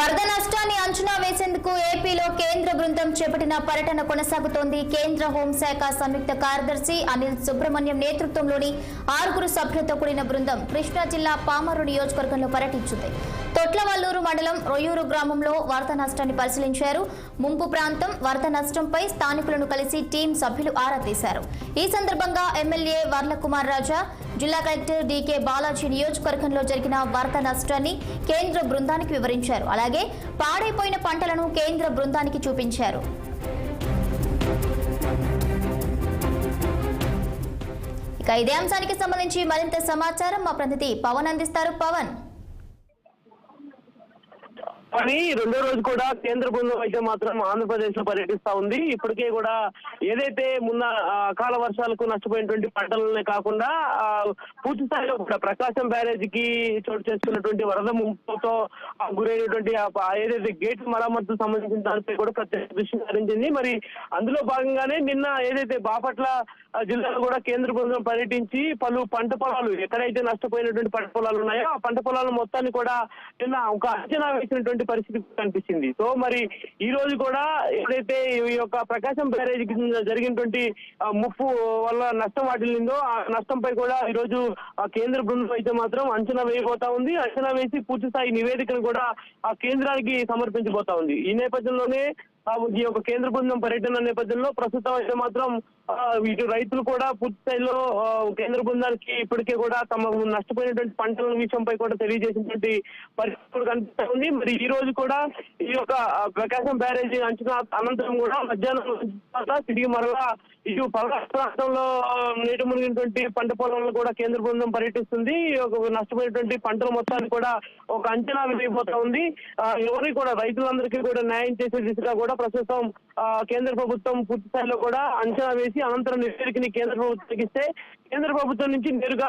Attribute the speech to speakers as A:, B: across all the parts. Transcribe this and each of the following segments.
A: వరద నష్టాన్ని అంచనా వేసేందుకు ఏపీలో కేంద్ర బృందం చేపట్టిన పర్యటన కొనసాగుతోంది. కేంద్ర హోంశాఖ సంయుక్త కార్యదర్శి అనిల్ సుబ్రహ్మణ్యం నేతృత్వంలోని 6 సభ్యులతో కూడిన బృందం కృష్ణా జిల్లా పామరు నియోజకవర్గంలో పర్యటించింది. తొట్లవల్లూరు మండలం రొయ్యూరు గ్రామంలో వరద నష్టాన్ని పరిశీలించారు. ముంపు ప్రాంతం వరద నష్టంపై స్థానికులను కలిసి టీం సభ్యులు ఆరా తీశారు. ఈ సందర్భంగా ఎమ్మెల్యే వర్లకుమార్ రాజా, జిల్లా కలెక్టర్ డీకే బాలాజీ నియోజకవర్గంలో జరిగిన వరద నష్టాన్ని కేంద్ర బృందానికి వివరించారు. అలాగే పాడైపోయిన పంటలను కేంద్ర బృందానికి చూపించారు. ఇక ఇదే అంశానికి సంబంధించి మరింత సమాచారం మా ప్రతినిధి పవన్ అందిస్తారు. పవన్,
B: కానీ రెండో రోజు కూడా కేంద్ర బృందం అయితే మాత్రం ఆంధ్రప్రదేశ్ లో పర్యటిస్తా ఉంది. ఇప్పటికే కూడా ఏదైతే మొన్న అకాల వర్షాలకు నష్టపోయినటువంటి పంటలనే కాకుండా పూర్తి స్థాయిలో కూడా ప్రకాశం బ్యారేజీకి చోటు చేసుకున్నటువంటి వరద ముంపుతో గురైనటువంటి ఏదైతే గేట్ మరమ్మతు సంబంధించిన దానిపై కూడా ప్రత్యేక దృష్టి సారించింది. మరి అందులో భాగంగానే నిన్న ఏదైతే బాపట్ల జిల్లాలో కూడా కేంద్ర బృందం పర్యటించి పలు పంట పొలాలు ఎక్కడైతే నష్టపోయినటువంటి పంట పొలాలు ఉన్నాయో ఆ పంట పొలాల మొత్తాన్ని కూడా నిన్న ఒక అంచనా వేసినటువంటి పరిస్థితి కనిపిస్తుంది. సో మరి ఈ రోజు కూడా ఏదైతే ఈ యొక్క ప్రకాశం బ్యారేజీకి జరిగినటువంటి ముప్పు వల్ల నష్టం వాటిల్లిందో ఆ నష్టంపై కూడా ఈ రోజు కేంద్ర బృందం అయితే మాత్రం అంచనా వేయబోతా ఉంది. అంచనా వేసి పూర్తి స్థాయి నివేదికను కూడా ఆ కేంద్రానికి సమర్పించబోతా ఉంది. ఈ నేపథ్యంలోనే ఈ యొక్క కేంద్ర బృందం పర్యటన నేపథ్యంలో ప్రస్తుతం అయితే మాత్రం ఇటు రైతులు కూడా పూర్తి స్థాయిలో కేంద్ర బృందానికి ఇప్పటికే కూడా తమ నష్టపోయినటువంటి పంటల విషయంపై కూడా తెలియజేసినటువంటి పరిస్థితి కనిపిస్తా ఉంది. మరి ఈ రోజు కూడా ఈ యొక్క ప్రకాశం బ్యారేజీ అంచనా అనంతరం కూడా మధ్యాహ్నం తిరిగి మరలా ఇటు పల్నాడు ప్రాంతంలో నీటి మునిగినటువంటి పంట పొలాలను కూడా కేంద్ర బృందం పర్యటిస్తుంది. నష్టపోయినటువంటి పంటల మొత్తాన్ని కూడా ఒక అంచనా వేయబోతా ఉంది. ఎవరికి కూడా రైతులందరికీ కూడా న్యాయం చేసే దిశగా కూడా ప్రస్తుతం కేంద్ర ప్రభుత్వం పూర్తి స్థాయిలో కూడా అంచనా వేసి అనంతరం నివేదికని కేంద్ర ప్రభుత్వానికి ఇస్తే కేంద్ర ప్రభుత్వం నుంచి నేరుగా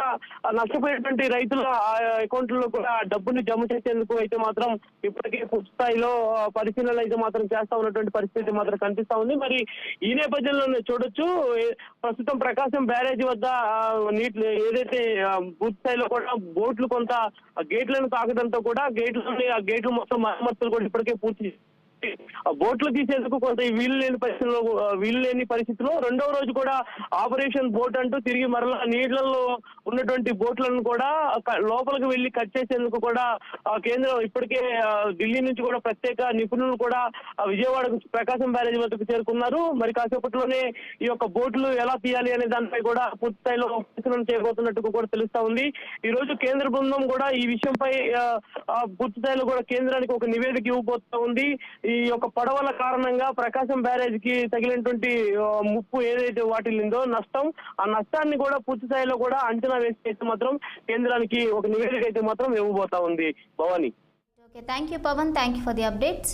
B: నష్టపోయినటువంటి రైతుల అకౌంట్లలో కూడా డబ్బుని జమ చేసేందుకు అయితే మాత్రం ఇప్పటికే పూర్తి స్థాయిలో పరిశీలనలు అయితే మాత్రం చేస్తా ఉన్నటువంటి పరిస్థితి మాత్రం కనిపిస్తా ఉంది. మరి ఈ నేపథ్యంలోనే చూడొచ్చు, ప్రస్తుతం ప్రకాశం బ్యారేజీ వద్ద నీటి ఏదైతే పూర్తి స్థాయిలో కూడా బోట్లు కొంత గేట్లను తాకడంతో కూడా గేట్లు మొత్తం మరమ్మతులు కూడా ఇప్పటికే పూర్తి బోట్లు తీసేందుకు కొంత వీలు లేని పరిస్థితిలో రెండవ రోజు కూడా ఆపరేషన్ బోట్ అంటూ తిరిగి మరలా నీళ్లలో ఉన్నటువంటి బోట్లను కూడా లోపలికి వెళ్లి కట్ చేసేందుకు కూడా కేంద్రం ఇప్పటికే ఢిల్లీ నుంచి కూడా ప్రత్యేక నిపుణులు కూడా విజయవాడకు ప్రకాశం బ్యారేజ్ వద్దకు చేరుకున్నారు. మరి కాసేపట్లోనే ఈ యొక్క బోట్లు ఎలా తీయాలి అనే దానిపై కూడా పూర్తి స్థాయిలో పరిశీలన చేయబోతున్నట్టు కూడా తెలుస్తా ఉంది. ఈ రోజు కేంద్ర బృందం కూడా ఈ విషయంపై పూర్తి స్థాయిలో కూడా కేంద్రానికి ఒక నివేదిక ఇవ్వబోతా ఉంది. ఈ యొక్క పడవల కారణంగా ప్రకాశం బ్యారేజ్కి తగిలినటువంటి ముప్పు ఏదైతే వాటిల్లిందో నష్టం, ఆ నష్టాన్ని కూడా పూర్తి స్థాయిలో కూడా అంచనా వేసి అయితే మాత్రం కేంద్రానికి ఒక నివేదిక అయితే మాత్రం ఇవ్వబోతా ఉంది. Bhavani.
A: Okay, thank you Pavan, thank you for the updates.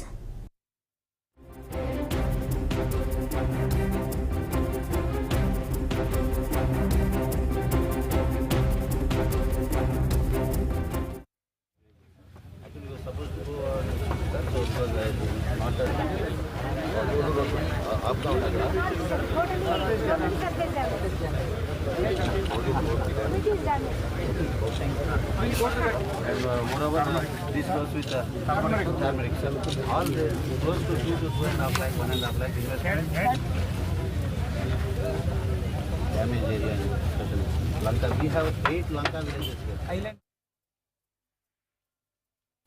C: आपका and moreover this goes with the turmeric. All the close to 2 to 2.5 lakh, 1.5 lakh investment. Damage area, especially Lanka. We have 8 Lanka villages here.